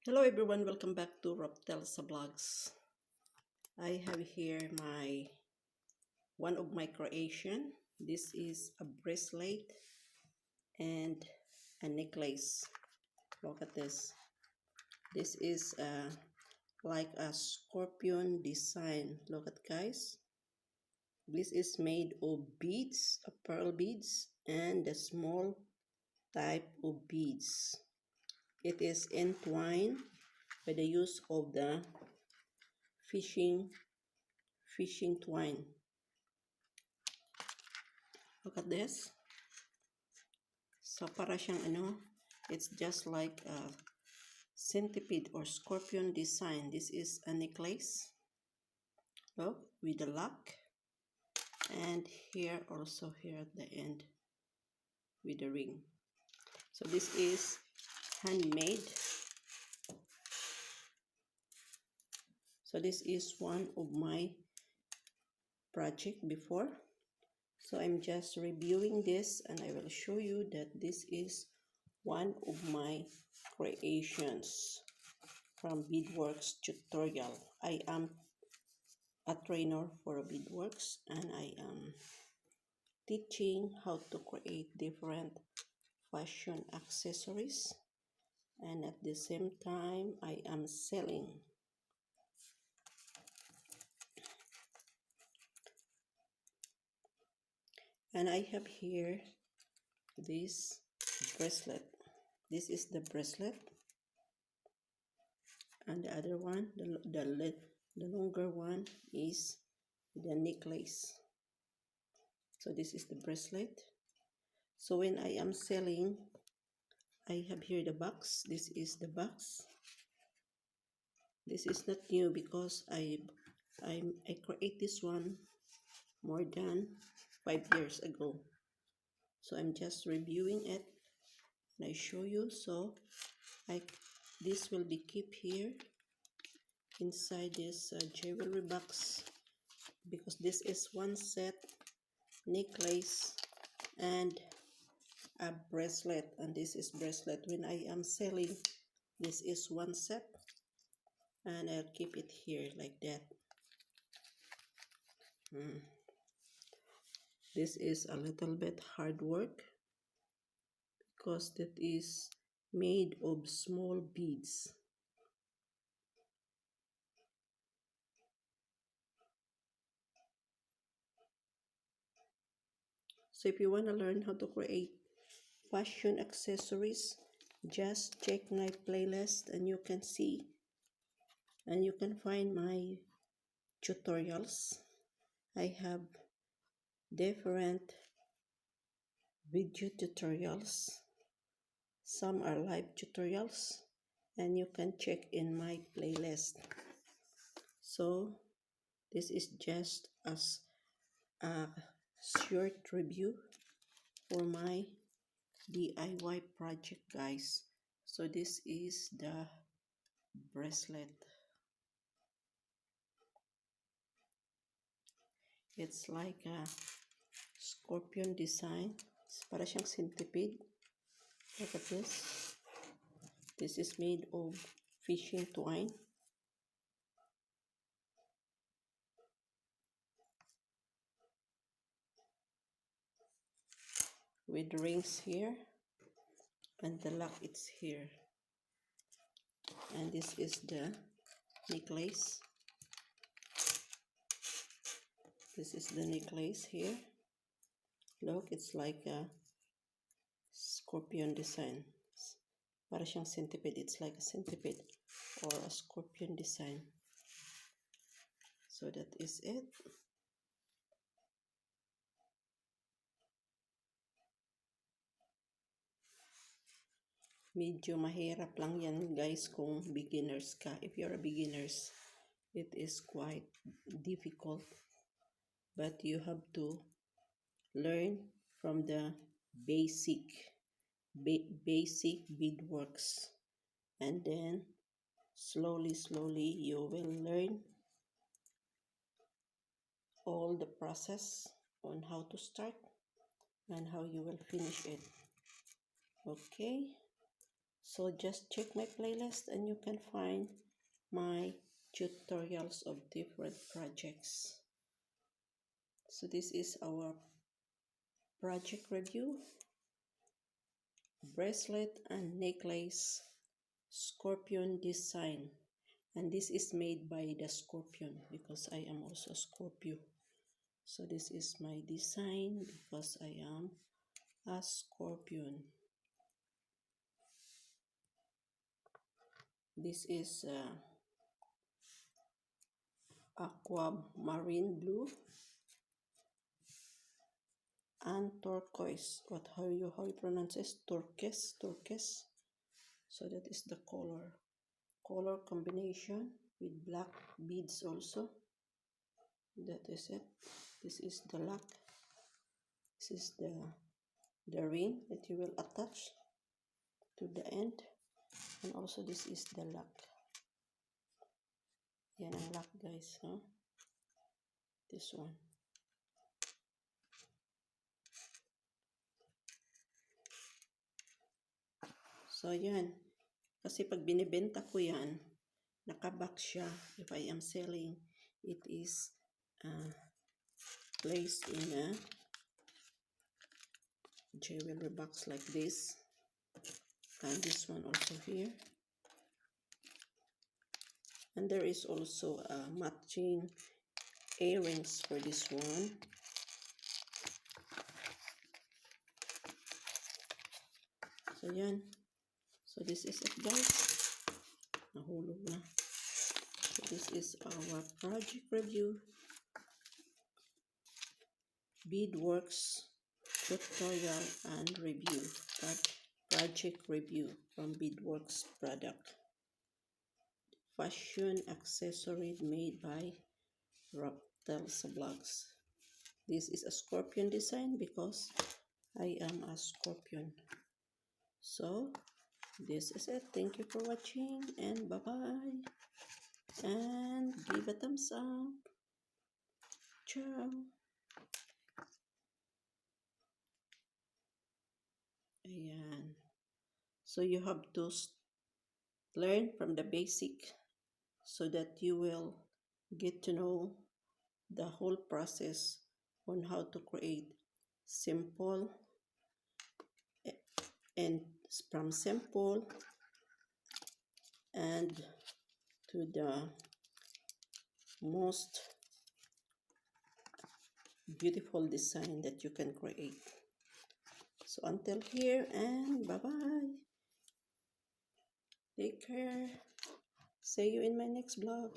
Hello everyone, welcome back to Rafthelsavlogs. I have here one of my creation. This is a bracelet and a necklace. Look at this. This is like a scorpion design. Look at guys. This is made of beads, pearl beads, and the small type of beads. It is entwined by the use of the fishing twine. Look at this. So para siyang it's just like a centipede or scorpion design. This is a necklace. Look, with the lock. And here also here at the end with the ring. So this is handmade. So this is one of my project before. So I'm just reviewing this and I will show you that this is one of my creations from Beadworks tutorial. I am a trainer for Beadworks and I am teaching how to create different fashion accessories, and at the same time I am selling. And I have here this bracelet. This is the bracelet, and the other one, the longer one, is the necklace. So this is the bracelet. So when I am selling, I have here the box. This is the box. This is not new because I create this one more than 5 years ago. So I'm just reviewing it and I show you. So this will be kept here inside this jewelry box, because this is one set necklace and a bracelet, and this is bracelet. When I am selling, this is one set and I'll keep it here like that. This is a little bit hard work because that is made of small beads. So if you want to learn how to create fashion accessories, just check my playlist and you can see and you can find my tutorials. I have different video tutorials. Some are live tutorials and you can check in my playlist. So this is just as a short review for my DIY project, guys. So this is the bracelet. It's like a scorpion design. It's para siyang centipede. Look at this. This is made of fishing twine. With rings here. And the lock it's here. And this is the necklace. This is the necklace here. Look, it's like a scorpion design. Para siyang centipede. It's like a centipede or a scorpion design. So that is it. Medyo mahirap lang yan, guys, kung beginners ka. If you're a beginners, it is quite difficult. But you have to learn from the basic beadworks. And then, slowly, you will learn all the process on how to start and how you will finish it. Okay? So just check my playlist and you can find my tutorials of different projects. So this is our project review: bracelet and necklace, scorpion design. And this is made by the scorpion because I am also Scorpio. So this is my design because I am a scorpion. This is aquamarine blue and turquoise. How you pronounce this? Turquoise. So that is the color combination with black beads also. That is it. This is the lock. This is the ring that you will attach to the end, and also this is the lock. Yan ang lock, guys, huh? This one. So yan, kasi pag binibenta ko yan, nakabox siya. If I am selling, it is placed in a jewelry box like this, and this one also here. And there is also matching earrings for this one. So yan. So this is it, guys. Nahulog na. So this is our project review. Beadworks tutorial and review. Project review from Beadworks product. Fashion accessory made by Rafthelsavlogs. This is a scorpion design because I am a scorpion. So this is it. Thank you for watching, and bye-bye. And give a thumbs up. Ciao. Ayan. So you have to learn from the basic so that you will get to know the whole process on how to create simple and from simple and to the most beautiful design that you can create. So until here, and bye-bye. Take care. See you in my next vlog.